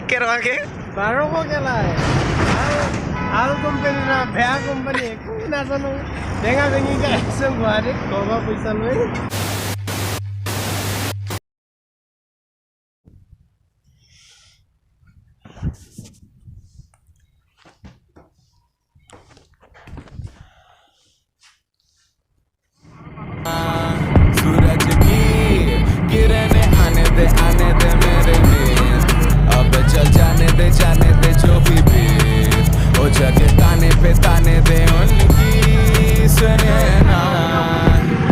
কেনেকুৱা কে 1200 কেলাই ভাল কোম্পানী না বেয়া কোম্পানী একো নাজানো বেঙা বেঙিকে আহিছে গুৱাহাটীত ঘৰবা পইচা লৈ सूरज की किरणें आने दे मेरे में अब चल जाने दे जो भी ओ जगह ताने पे ताने दे उनकी सुने ना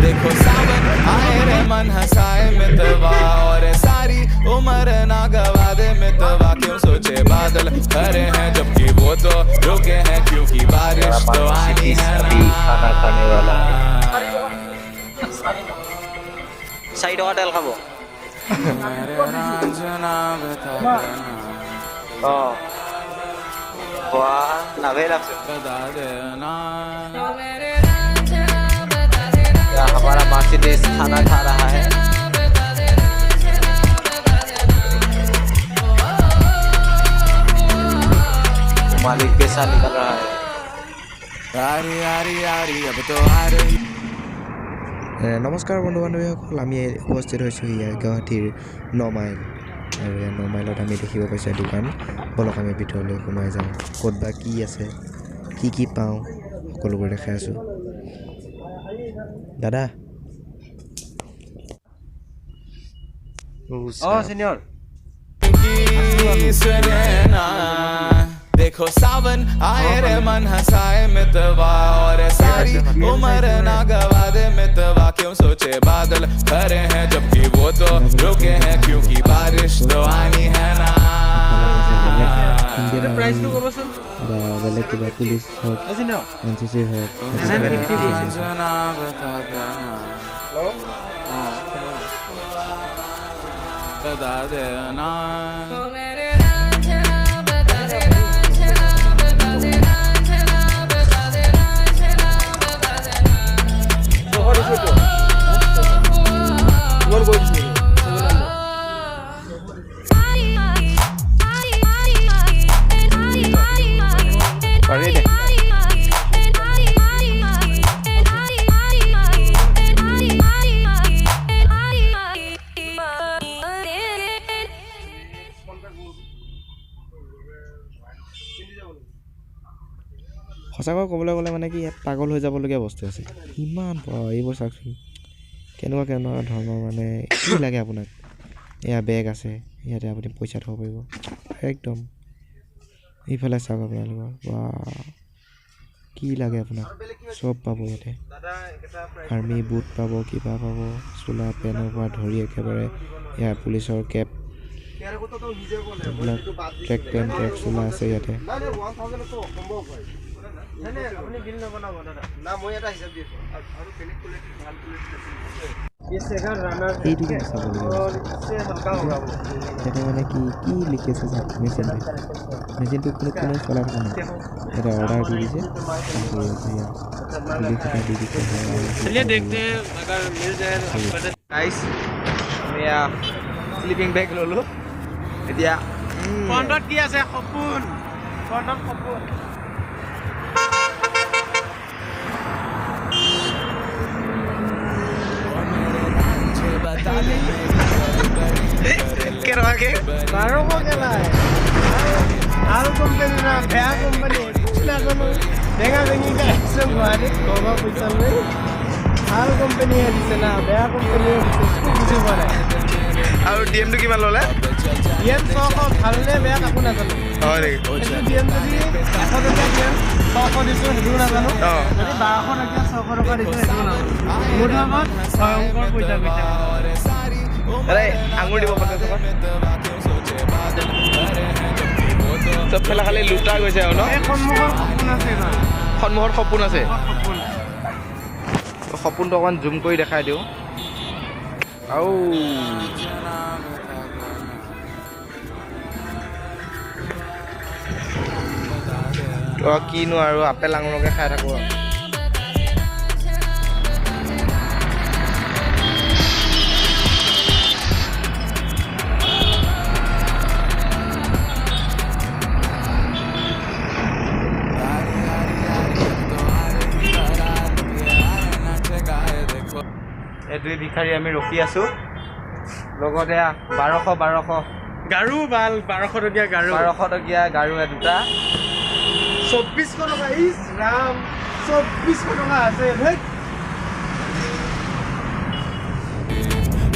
देखो सावन आए रे मन हंसाए मितवा और सारी उम्र ना गवा दे मितवा क्यों सोचे बादल खड़े हैं जबकि वो तो रुके हैं क्योंकि बारिश तो आनी है खाना खाने वाला साइड होटल खाबो वाह नावे लागছে हमारा मर्सिडीज खाना खा रहा है मालिक पैसा निकल रहा है अब तो आ रही নমস্কাৰ বন্ধু বান্ধৱীসকল আমি উপস্থিত হৈছোঁ ইয়াৰ গুৱাহাটীৰ 9 মাইল আৰু 9 মাইলত আমি দেখিব পাইছোঁ দোকান বলক আমি ভিতৰলৈ সোমাই যাওঁ ক'ত বা কি আছে কি পাওঁ সকলোবোৰ দেখাই আছোঁ দাদা সিনিয়ৰ देखो सावन आए रे मन हंसाए मितवा और सारी उम्र ना गवा दे मितवा क्यों सोचे बादल खड़े हैं जबकि वो तो रुके हैं क्योंकि बारिश तो आनी है ना प्राइस तो कबसन বেলেগ কিবা পুলিচ হওক এনচিচি হওক बता देना সঁচাকৈ ক'বলৈ গ'লে মানে কি ইয়াত পাগল হৈ যাবলগীয়া বস্তু আছে ইমান এইবোৰ চাওকচোন কেনেকুৱা ধৰণৰ মানে কি লাগে আপোনাক এয়া বেগ আছে ইয়াতে আপুনি পইচা থ'ব পাৰিব একদম এইফালে চাওক আপোনালোকৰ বা কি লাগে আপোনাক চব পাব ইয়াতে আৰ্মি বুট পাব কিবা পাব চোলা পেনৰ পৰা ধৰি একেবাৰে এয়া পুলিচৰ কেপ এইবিলাক ট্ৰেক পেণ্ট ট্ৰেক চোলা আছে ইয়াতে আপুনি বিল নবনাব দাদা না মই এটা হিচাপ দি আছোঁ আৰু বেলেগ কোৱালিটি ভাল কোৱালিটি ये सेकंड रनर এইটো কিন্তু চাবলগীয়া और इससे हल्का होगा वो এটা মানে কি লিখি আছে চাওক মেচিনটো কোনো চলাই থকা নাই এটা অৰ্ডাৰ দি দিছে चलिए देखते हैं अगर मिल जाए गाइस मैं स्लीपिंग बैग ললো এতিয়া ফ্ৰণ্টত কি আছে সপোন ফ্ৰণ্টত সপোন কেনেকুৱা কে 1200 কেলাই ভাল কোম্পানী না বেয়া কোম্পানী একো নাজানো বেঙা বেঙিকে আহিছে গুৱাহাটীত ঘৰবা পইচা লৈ ভাল কোম্পানীয়ে দিছে না বেয়া কোম্পানীয়ে দিছে একো বুজি পোৱা নাই আৰু ডিএমটো কিমান ল'লে ডিএম 600 ভালনে বেয়া কাকো নাজানো হয় নেকি ডিএম যদি 100 টকা ডিএম 600 দিছোঁ সেইটো নাজানো অঁ যদি 1200 টকা 600 টকা দিছোঁ সেইটো নাজানো মোৰ ধৰক ভয়ংকৰ পইচা গৈছে अरे आंगुर দিব 50 টকা চব ফেলা খালি লুটা গৈছে আৰু ন এই সন্মুখৰ সপোন আছে না সন্মুখৰ সপোন আছে সপোন সপোনটো অকণমান জুম কৰি দেখাই দিওঁ আৰু কিনো আৰু আপেল আঙুৰকে খাই থাকোঁ আৰু ভিখাৰী আমি ৰখি আছোঁ লগতে 1200 গাৰু বাল 1200 টকীয়া গাৰু 1200 টকীয়া গাৰু দুটা 2400 টকা ইছ ৰাম 2400 টকা আছে ধেই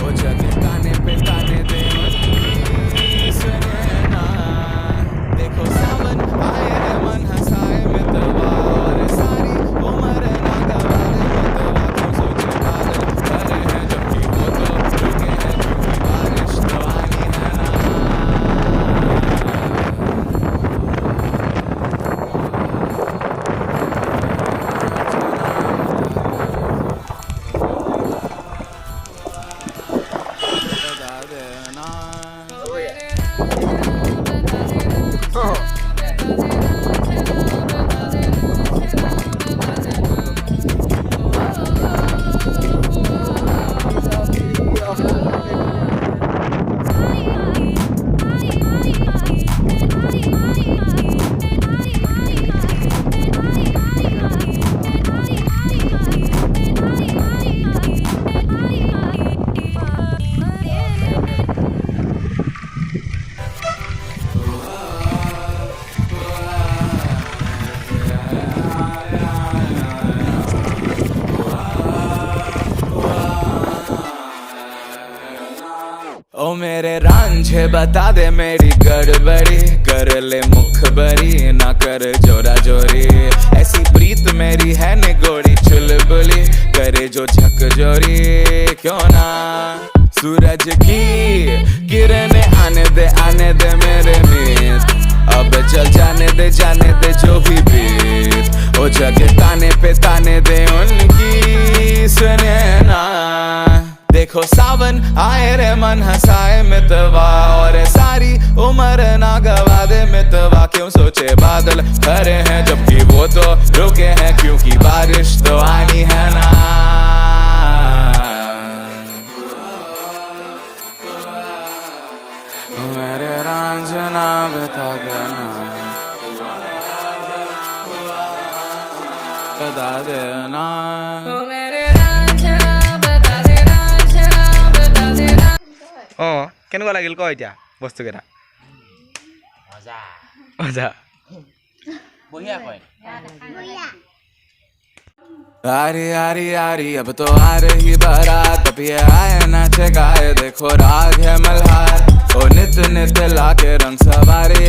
ओ जग ताने पे ताने दे सुने ना देखो सावन आए रे मन हंसाए मितवा और सारी उम्र ना गवाए मितवा क्यों सोचे पागल करे हैं जबकि वो तो रुके हैं क्योंकि बारिश तो आनी है ना बता देना ओ मेरे रांझे बता दे मेरी गड़बड़ी कर ले मुखबरी ना कर जोरा जोरी ऐसी प्रीत मेरी है निगोड़ी चुलबुली करे जो झकझोरी क्यों ना सूरज की किरणें आने दे मेरे मीत अब चल जाने दे जो भी बीत ओ जग ताने पे ताने दे उनकी सुने ना देखो सावन आए रे मन हंसाए मितवा और सारी उम्र ना गवा दे मितवा क्यों सोचे बादल खरे हैं जबकि वो तो रुके हैं क्योंकि बारिश तो आनी है ना मेरे रांझना बता देना बता देना অঁ কেনেকুৱা লাগিল ক এতিয়া বস্তুকেইটা মজা आरी आरी आरी अब तो आ रही बारात अब ये आए नाचे गाए देखो राग है मल्हार ओ नित नित लाके रंग सवारी